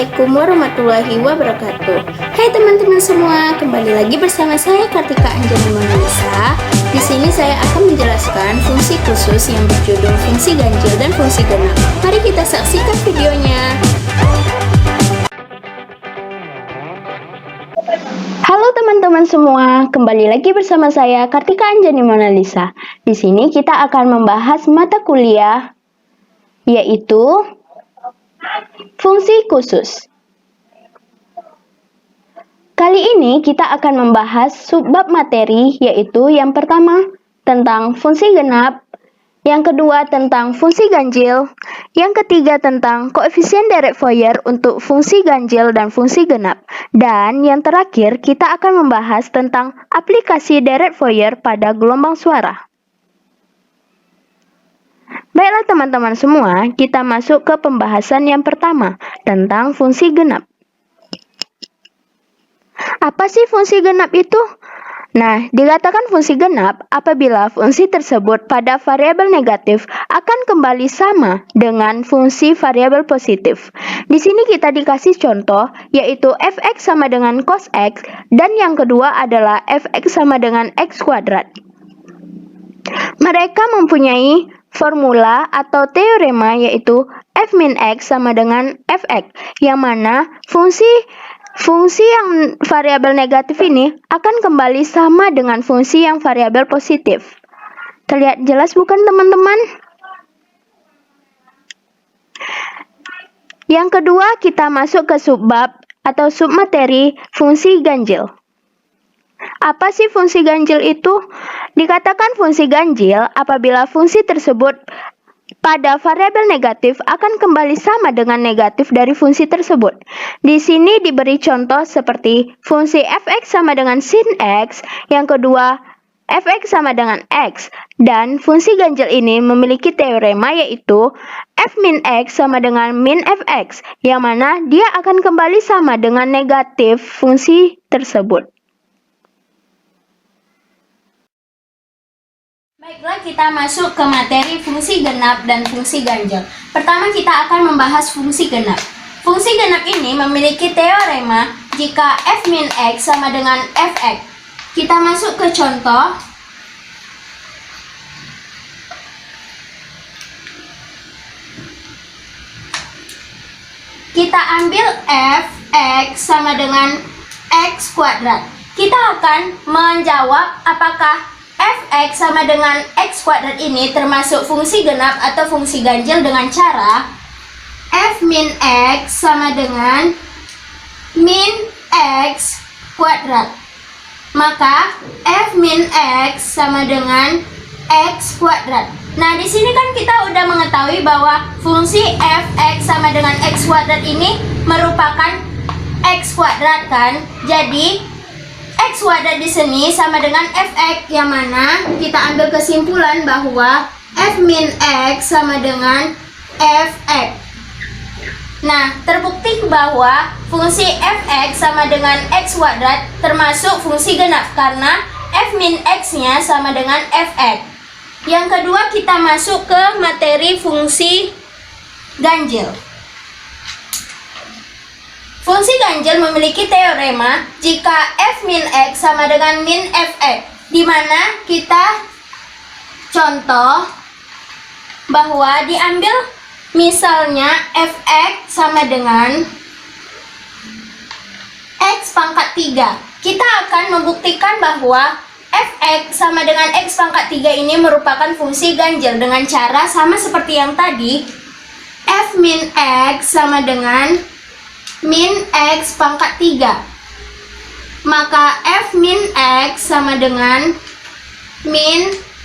Assalamualaikum warahmatullahi wabarakatuh. Hai teman-teman semua, kembali lagi bersama saya Kartika Anjani Monalisa. Di sini saya akan menjelaskan fungsi khusus yang berjudul fungsi ganjil dan fungsi genap. Mari kita saksikan videonya. Halo teman-teman semua, kembali lagi bersama saya Kartika Anjani Monalisa. Di sini kita akan membahas mata kuliah yaitu fungsi khusus. Kali ini kita akan membahas subbab materi, yaitu yang pertama tentang fungsi genap, yang kedua tentang fungsi ganjil, yang ketiga tentang koefisien direct Fourier untuk fungsi ganjil dan fungsi genap, dan yang terakhir kita akan membahas tentang aplikasi direct Fourier pada gelombang suara. Baiklah teman-teman semua, kita masuk ke pembahasan yang pertama tentang fungsi genap. Apa sih fungsi genap itu? Nah, dikatakan fungsi genap apabila fungsi tersebut pada variabel negatif akan kembali sama dengan fungsi variabel positif. Di sini kita dikasih contoh, yaitu fx sama dengan cos x, dan yang kedua adalah fx sama dengan x kuadrat. Mereka mempunyai formula atau teorema yaitu f min x sama dengan fx, yang mana fungsi yang variabel negatif ini akan kembali sama dengan fungsi yang variabel positif. Terlihat jelas bukan teman-teman? Yang kedua kita masuk ke subbab atau submateri fungsi ganjil. Apa sih fungsi ganjil itu? Dikatakan fungsi ganjil apabila fungsi tersebut pada variabel negatif akan kembali sama dengan negatif dari fungsi tersebut. Di sini diberi contoh seperti fungsi fx sama dengan sin x, yang kedua fx sama dengan x, dan fungsi ganjil ini memiliki teorema yaitu f min x sama dengan min fx, yang mana dia akan kembali sama dengan negatif fungsi tersebut. Baiklah, kita masuk ke materi fungsi genap dan fungsi ganjil. Pertama kita akan membahas fungsi genap. Fungsi genap ini memiliki teorema jika f min x sama dengan fx. Kita masuk ke contoh. Kita ambil fx sama dengan x kuadrat. Kita akan menjawab apakah fx sama dengan x kuadrat ini termasuk fungsi genap atau fungsi ganjil dengan cara f min x sama dengan min x kuadrat. Maka f min x sama dengan x kuadrat. Nah, di sini kan kita udah mengetahui bahwa fungsi fx sama dengan x kuadrat ini merupakan x kuadrat kan? Jadi x kuadrat di sini sama dengan fx, yang mana kita ambil kesimpulan bahwa f min x sama dengan fx. Nah, terbukti bahwa fungsi fx sama dengan x kuadrat termasuk fungsi genap karena f min x-nya sama dengan fx. Yang kedua kita masuk ke materi fungsi ganjil. Fungsi ganjil memiliki teorema jika f min x sama dengan min fx, di mana kita contoh bahwa diambil misalnya fx sama dengan x pangkat 3. Kita akan membuktikan bahwa fx sama dengan x pangkat 3 ini merupakan fungsi ganjil dengan cara sama seperti yang tadi. F min x sama dengan min x pangkat 3. Maka f min x sama dengan min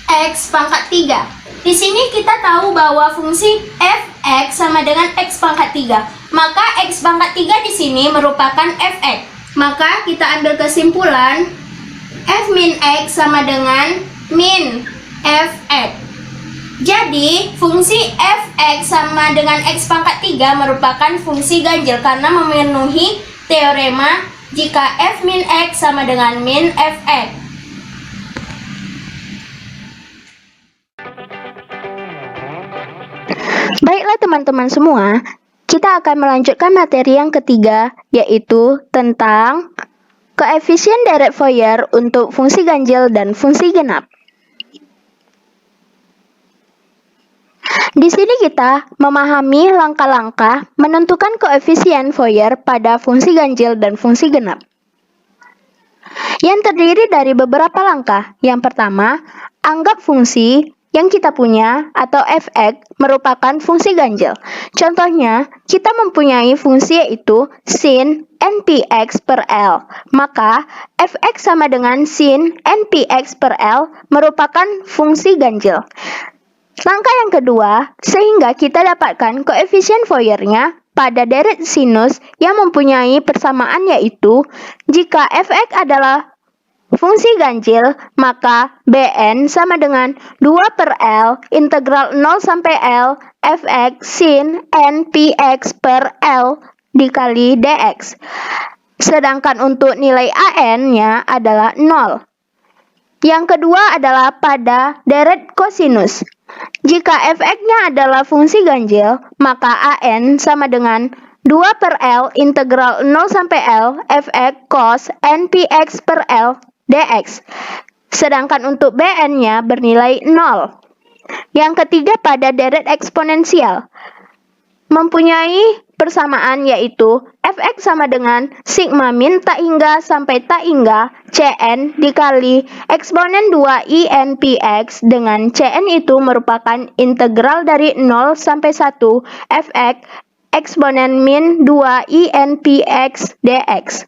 x pangkat 3. Di sini kita tahu bahwa fungsi fx sama dengan x pangkat 3. Maka x pangkat 3 di sini merupakan fx. Maka kita ambil kesimpulan f min x sama dengan min fx. Jadi, fungsi fx sama dengan x pangkat 3 merupakan fungsi ganjil karena memenuhi teorema jika f min x sama dengan min fx. Baiklah teman-teman semua, kita akan melanjutkan materi yang ketiga, yaitu tentang koefisien deret Fourier untuk fungsi ganjil dan fungsi genap. Di sini kita memahami langkah-langkah menentukan koefisien Fourier pada fungsi ganjil dan fungsi genap, yang terdiri dari beberapa langkah. Yang pertama, anggap fungsi yang kita punya atau f(x) merupakan fungsi ganjil. Contohnya, kita mempunyai fungsi yaitu sin npx per L. Maka, f(x) sama dengan sin npx per L merupakan fungsi ganjil. Langkah yang kedua, sehingga kita dapatkan koefisien Fourier-nya pada deret sinus yang mempunyai persamaan, yaitu jika f(x) adalah fungsi ganjil, maka Bn sama dengan 2 per L integral 0 sampai L f(x) sin npx per L dikali dx. Sedangkan untuk nilai An-nya adalah 0. Yang kedua adalah pada deret kosinus. Jika f(x)-nya adalah fungsi ganjil, maka An sama dengan 2 per L integral 0 sampai L f(x) cos npx per L dx. Sedangkan untuk Bn-nya bernilai 0. Yang ketiga pada deret eksponensial, mempunyai persamaan yaitu f(x) sama dengan sigma min tak hingga sampai tak hingga Cn dikali eksponen 2 inpx, dengan Cn itu merupakan integral dari 0 sampai 1 f(x) eksponen min 2 inpx dx.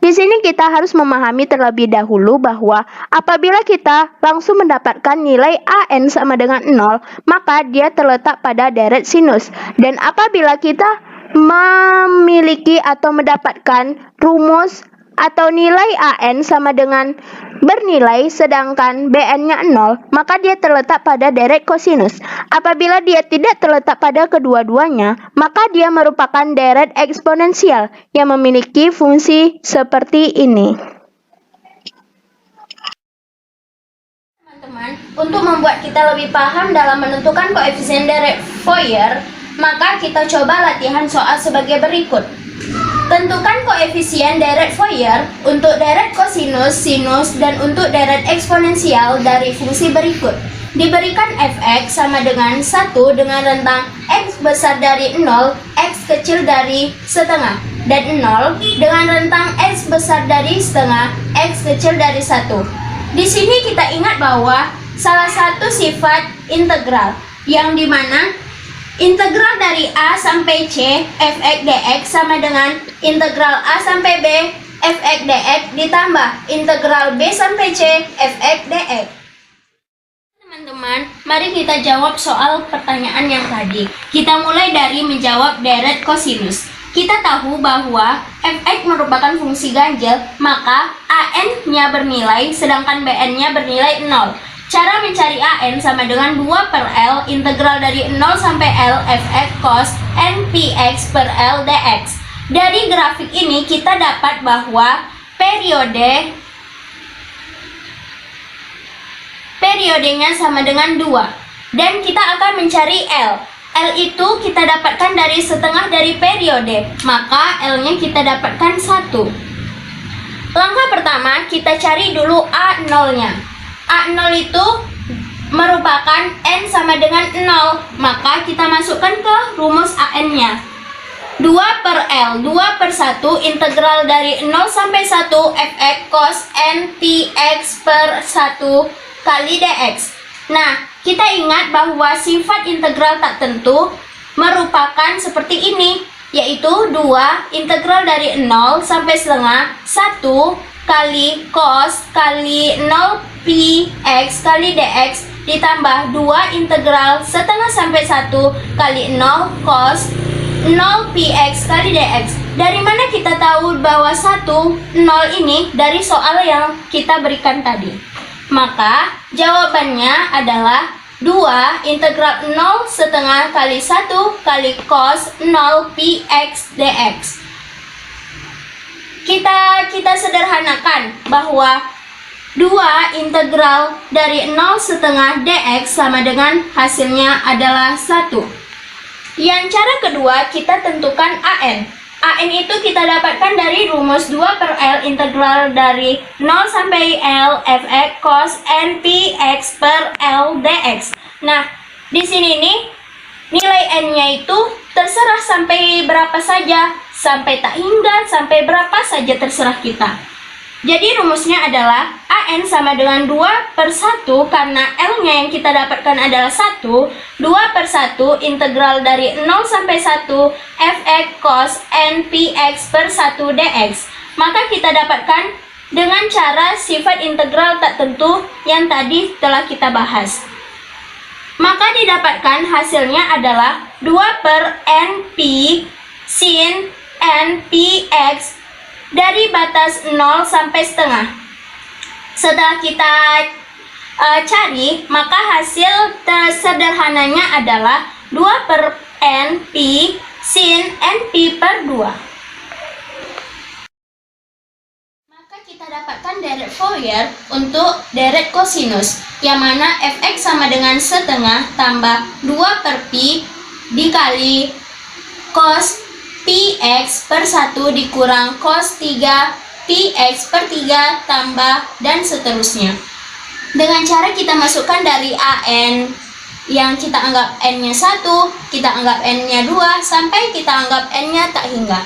Di sini kita harus memahami terlebih dahulu bahwa apabila kita langsung mendapatkan nilai An sama dengan 0, maka dia terletak pada deret sinus. Dan apabila kita memiliki atau mendapatkan rumus atau nilai An sama dengan bernilai sedangkan Bn-nya 0, maka dia terletak pada deret kosinus. Apabila dia tidak terletak pada kedua-duanya, maka dia merupakan deret eksponensial yang memiliki fungsi seperti ini. Teman-teman, untuk membuat kita lebih paham dalam menentukan koefisien deret Fourier, maka kita coba latihan soal sebagai berikut. Tentukan koefisien deret Fourier untuk deret kosinus, sinus, dan untuk deret eksponensial dari fungsi berikut. Diberikan f(x) sama dengan 1 dengan rentang x besar dari 0, x kecil dari setengah, dan 0 dengan rentang x besar dari setengah, x kecil dari 1. Di sini kita ingat bahwa salah satu sifat integral, yang dimana integral dari A sampai C f(x) dx sama dengan integral A sampai B f(x) dx ditambah integral B sampai C f(x) dx. Teman-teman, mari kita jawab soal pertanyaan yang tadi. Kita mulai dari menjawab deret kosinus. Kita tahu bahwa f(x) merupakan fungsi ganjil, maka An-nya bernilai sedangkan Bn-nya bernilai 0. Cara mencari An sama dengan 2 per L integral dari 0 sampai L f(x) cos npx per L dx. Dari grafik ini kita dapat bahwa periodenya sama dengan 2. Dan kita akan mencari L. L itu kita dapatkan dari setengah dari periode, maka L-nya kita dapatkan 1. Langkah pertama, kita cari dulu A0-nya. A0 itu merupakan N sama dengan 0, maka kita masukkan ke rumus An-nya. 2 per L, 2 per 1 integral dari 0 sampai 1 f(x) cos npx per 1 kali dx. Nah, kita ingat bahwa sifat integral tak tentu merupakan seperti ini, yaitu 2 integral dari 0 sampai setengah 1 kali cos kali 0 px kali dx ditambah 2 integral setengah sampai 1 kali 0 cos 0 px kali dx. Dari mana kita tahu bahwa 1, 0 ini? Dari soal yang kita berikan tadi. Maka jawabannya adalah 2 integral 0 setengah kali 1 kali cos 0 px dx. Kita sederhanakan bahwa 2 integral dari 0 setengah dx sama dengan hasilnya adalah 1. Yang cara kedua, kita tentukan AN. AN itu kita dapatkan dari rumus 2/L integral dari 0 sampai L fx cos n px per L dx. Nah, di sini nih nilai n-nya itu terserah sampai berapa saja, sampai tak hingga, sampai berapa saja terserah kita. Jadi rumusnya adalah AN sama dengan 2/1 karena L-nya yang kita dapatkan adalah 1, 2/1 integral dari 0 sampai 1 fx cos n px per 1 dx. Maka kita dapatkan dengan cara sifat integral tak tentu yang tadi telah kita bahas. Maka didapatkan hasilnya adalah 2/np sin n px dari batas 0 sampai setengah. Setelah kita cari, maka hasil sederhananya adalah 2/np sin np per 2. Maka kita dapatkan deret Fourier untuk deret kosinus, yang mana fx sama dengan setengah tambah 2/pi dikali cos px per 1 dikurang cos 3 px per 3 tambah dan seterusnya. Dengan cara kita masukkan dari AN yang kita anggap n-nya 1, kita anggap n-nya 2, sampai kita anggap n-nya tak hingga.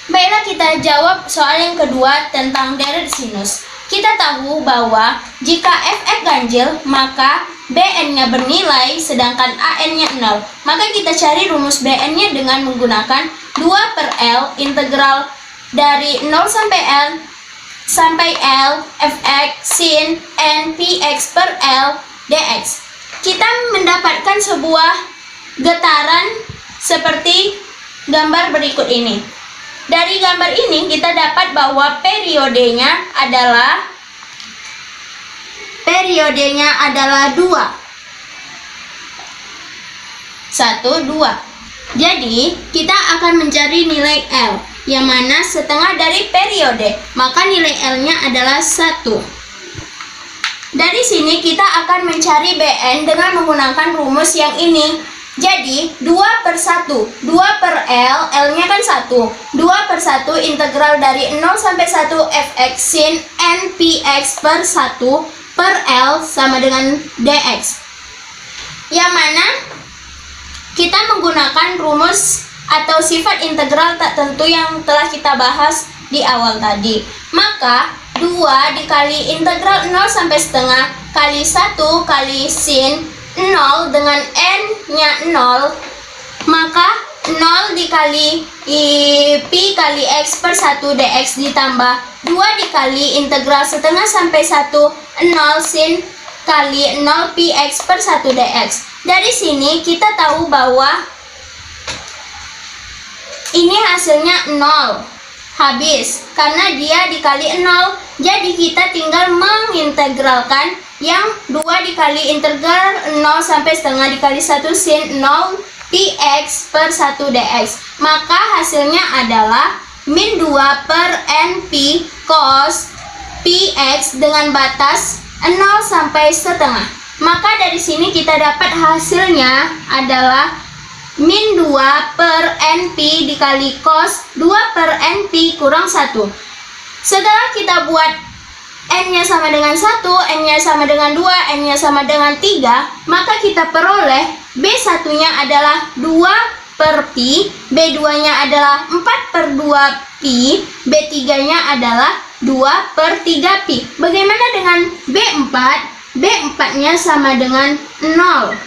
Baiklah, kita jawab soal yang kedua tentang deret sinus. Kita tahu bahwa jika fx ganjil, maka bn-nya bernilai sedangkan an-nya 0. Maka kita cari rumus bn-nya dengan menggunakan 2/L integral dari 0 sampai L fx sin n px per L dx. Kita mendapatkan sebuah getaran seperti gambar berikut ini. Dari gambar ini kita dapat bahwa periodenya adalah 2. 1, 2. Jadi, kita akan mencari nilai L, yang mana setengah dari periode, maka nilai L-nya adalah 1. Dari sini kita akan mencari Bn dengan menggunakan rumus yang ini. Jadi, 2/1, 2/L, L-nya kan 1. 2/1 integral dari 0 sampai 1 fx sin n px per 1 per L sama dengan dx. Yang mana kita menggunakan rumus atau sifat integral tak tentu yang telah kita bahas di awal tadi. Maka 2 dikali integral 0 sampai setengah kali 1 kali sin 0 dengan n-nya 0, maka 0 dikali pi kali x per 1 dx ditambah 2 dikali integral setengah sampai 1 0 sin kali 0 pi x per 1 dx. Dari sini kita tahu bahwa ini hasilnya 0, habis karena dia dikali 0. Jadi kita tinggal mengintegralkan yang 2 dikali integral 0 sampai setengah dikali 1 sin 0 px per 1 dx. Maka hasilnya adalah min 2/np cos px dengan batas 0 sampai setengah. Maka dari sini kita dapat hasilnya adalah min 2/np dikali cos 2/np kurang 1. Setelah kita buat n-nya sama dengan 1, n-nya sama dengan 2, n-nya sama dengan 3, maka kita peroleh B1-nya adalah 2/pi, B2-nya adalah 4/2pi, B3-nya adalah 2/3pi. Bagaimana dengan B4? B4-nya sama dengan 0.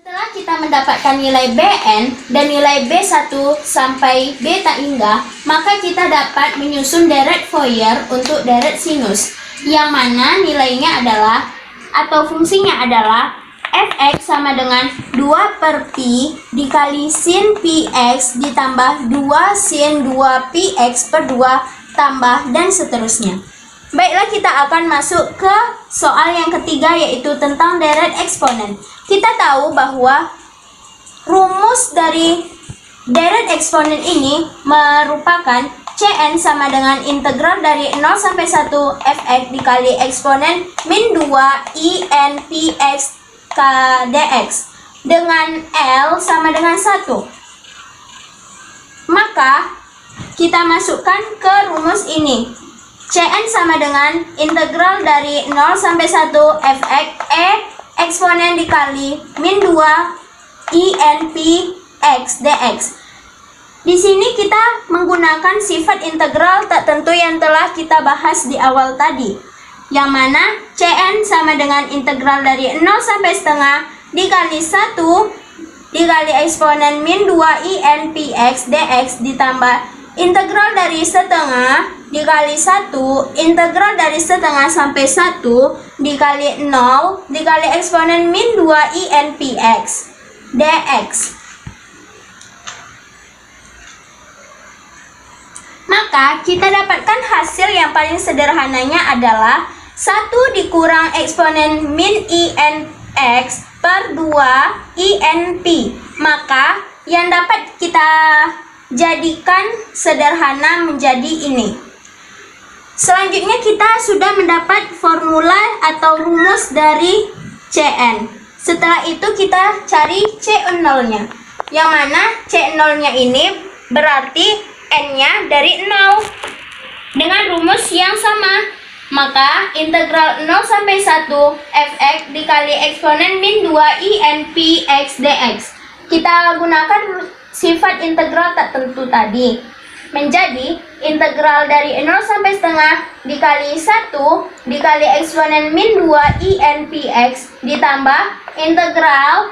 Setelah kita mendapatkan nilai Bn dan nilai B1 sampai B tak hingga, maka kita dapat menyusun deret Fourier untuk deret sinus, yang mana nilainya adalah atau fungsinya adalah fx sama dengan 2/pi dikali sin px ditambah 2 sin 2 px per 2 tambah dan seterusnya. Baiklah, kita akan masuk ke soal yang ketiga, yaitu tentang deret eksponen. Kita tahu bahwa rumus dari deret eksponen ini merupakan Cn sama dengan integral dari 0 sampai 1 fx dikali eksponen min 2 in px dx dengan L sama dengan 1. Maka kita masukkan ke rumus ini. Cn sama dengan integral dari 0 sampai 1 fx E eksponen dikali min 2 INP x dx. Di sini kita menggunakan sifat integral tak tentu yang telah kita bahas di awal tadi, yang mana Cn sama dengan integral dari 0 sampai setengah dikali 1 dikali eksponen min 2 INP x dx ditambah integral dari setengah dikali 1 integral dari setengah sampai 1 dikali 0 dikali eksponen min 2 INP x dx. Maka kita dapatkan hasil yang paling sederhananya adalah 1 dikurang eksponen min IN x per 2 INP. Maka yang dapat kita jadikan sederhana menjadi ini. Selanjutnya kita sudah mendapat formula atau rumus dari Cn. Setelah itu kita cari C0-nya. Yang mana C0-nya ini berarti N-nya dari 0 dengan rumus yang sama. Maka integral 0 sampai 1 fx dikali eksponen min 2 INP x dx. Kita gunakan sifat integral tak tentu tadi. Menjadi integral dari 0 sampai setengah dikali 1 dikali eksponen min 2 INP x ditambah integral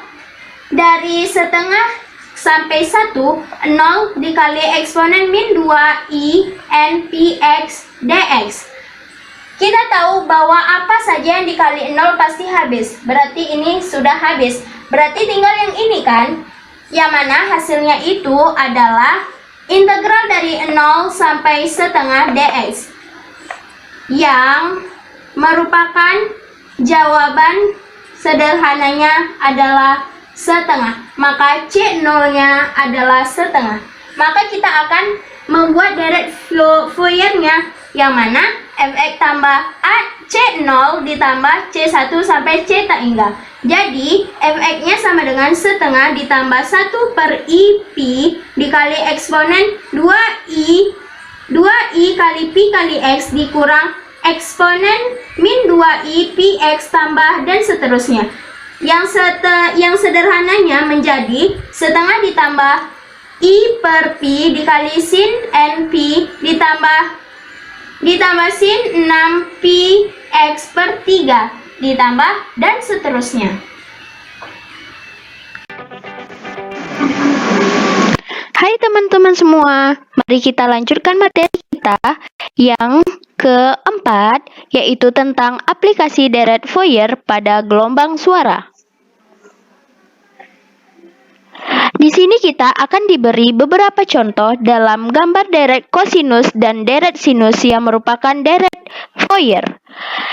dari setengah sampai 1 0 dikali eksponen min 2 I NP x dx. Kita tahu bahwa apa saja yang dikali 0 pasti habis. Berarti ini sudah habis. Berarti tinggal yang ini kan? Yang mana hasilnya itu adalah integral dari 0 sampai setengah dx. Yang merupakan jawaban sederhananya adalah setengah. Maka C0-nya adalah setengah. Maka kita akan membuat deret Fourier-nya, yang mana fx tambah A C0 ditambah C1 sampai C tak hingga. Jadi fx-nya sama dengan setengah ditambah 1 per I Pi dikali eksponen 2I kali Pi kali X dikurang eksponen min 2I Pi X tambah dan seterusnya. Yang sederhananya menjadi setengah ditambah I per Pi dikali sin NP ditambah sin 6 Pi X per 3 ditambah dan seterusnya. Hai teman-teman semua, mari kita lanjutkan materi kita yang keempat, yaitu tentang aplikasi deret Fourier pada gelombang suara. Di sini kita akan diberi beberapa contoh dalam gambar deret kosinus dan deret sinus yang merupakan deret Fourier.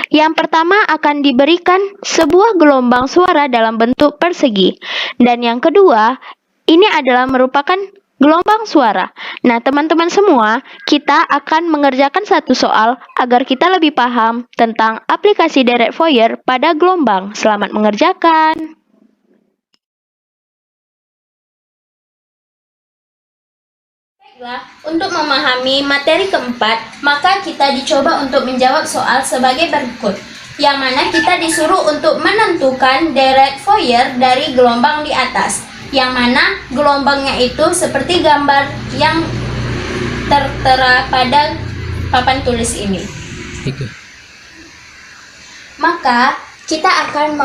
Yang pertama akan diberikan sebuah gelombang suara dalam bentuk persegi, dan yang kedua ini adalah merupakan gelombang suara. Nah, teman-teman semua, kita akan mengerjakan satu soal agar kita lebih paham tentang aplikasi deret Fourier pada gelombang. Selamat mengerjakan. Untuk memahami materi keempat, maka kita dicoba untuk menjawab soal sebagai berikut, yang mana kita disuruh untuk menentukan deret Fourier dari gelombang di atas, yang mana gelombangnya itu seperti gambar yang tertera pada papan tulis ini. Maka kita akan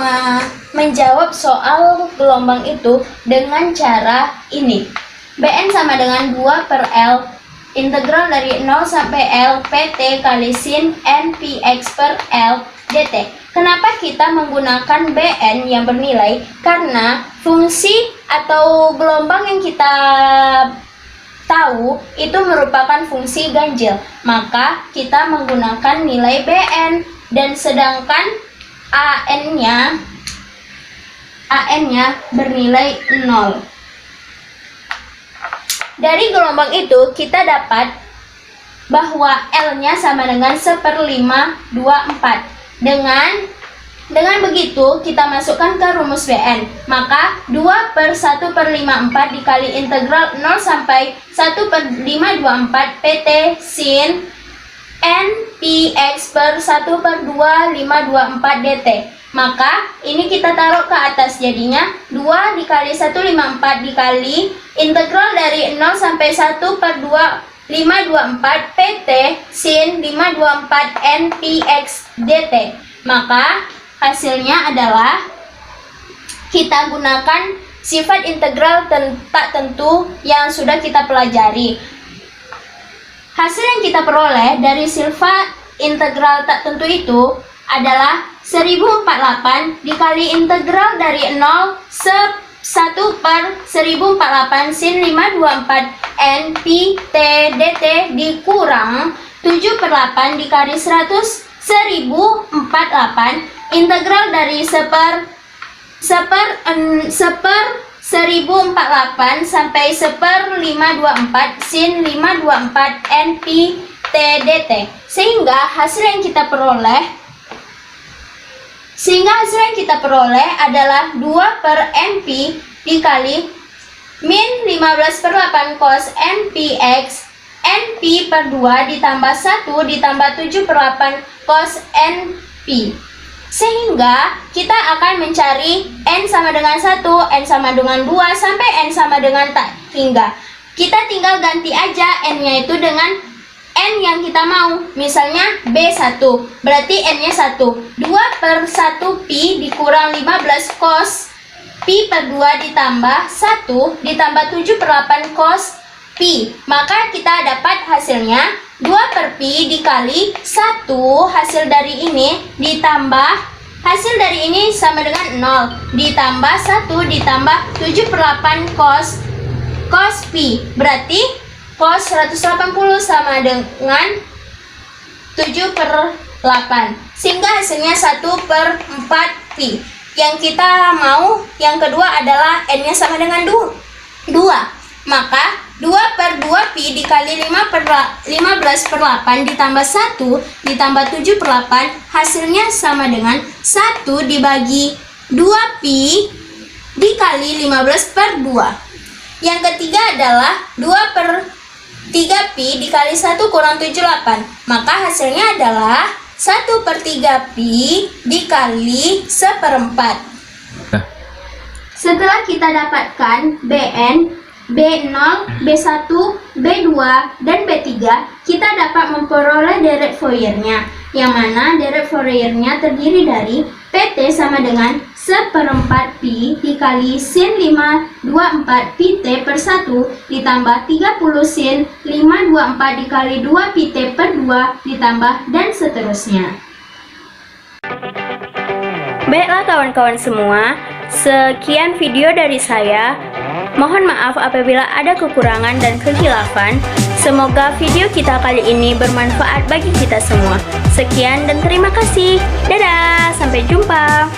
menjawab soal gelombang itu dengan cara ini. Bn sama dengan 2 per L integral dari 0 sampai L PT kali sin NPX per L dt. Kenapa kita menggunakan Bn yang bernilai? Karena fungsi atau gelombang yang kita tahu itu merupakan fungsi ganjil. Maka kita menggunakan nilai Bn, dan sedangkan An-nya bernilai 0. Dari gelombang itu kita dapat bahwa L-nya sama dengan 1/524 dengan Dengan begitu, kita masukkan ke rumus BN. Maka 2/1/54 dikali integral 0 sampai 1/524 PT sin N Px per 1/2524 dt. Maka ini kita taruh ke atas, jadinya 2 dikali 154 dikali integral dari 0 sampai 1/2524 PT sin 524 N Px dt. Maka hasilnya adalah kita gunakan sifat integral tak tentu yang sudah kita pelajari. Hasil yang kita peroleh dari sifat integral tak tentu itu adalah 1048 dikali integral dari 0 1/1048 sin 524 N P T dt dikurang 7/8 dikali 1048 integral dari 1048 sampai 1/524 sin 524 N P T dt. Sehingga hasil yang kita peroleh adalah 2/NP dikali min 15/8 cos NPX NP per 2 ditambah 1 ditambah 7/8 cos NP. Sehingga kita akan mencari N sama dengan 1, N sama dengan 2, sampai N sama dengan tak hingga. Kita tinggal ganti aja N-nya itu dengan N yang kita mau. Misalnya B1, berarti N-nya 1. 2/1 Pi dikurang 15 cos Pi per 2 ditambah 1 ditambah 7/8 cos Pi. Maka kita dapat hasilnya 2/Pi dikali 1 hasil dari ini ditambah hasil dari ini sama dengan 0 ditambah 1 ditambah 7/8 cos Pi. Berarti cos 180 sama dengan 7/8. Sehingga hasilnya 1/4 Pi. Yang kita mau yang kedua adalah N-nya sama dengan 2. Maka 2/2 Pi dikali 15/8 ditambah 1 ditambah 7/8 hasilnya sama dengan 1 dibagi 2 Pi dikali 15/2. Yang ketiga adalah 2/3 Pi dikali 1 kurang 78. Maka hasilnya adalah 1/3 Pi dikali 1/4. Setelah kita dapatkan BN, B0, B1, B2, dan B3, kita dapat memperoleh deret Fourier-nya, yang mana deret Fourier-nya terdiri dari PT sama dengan 1/4 Pi dikali sin 524 Pi T per 1 ditambah 30 sin 524 dikali 2 Pi T per 2 ditambah dan seterusnya. Baiklah kawan-kawan semua, sekian video dari saya. Mohon maaf apabila ada kekurangan dan kekhilafan. Semoga video kita kali ini bermanfaat bagi kita semua. Sekian dan terima kasih. Dadah, sampai jumpa.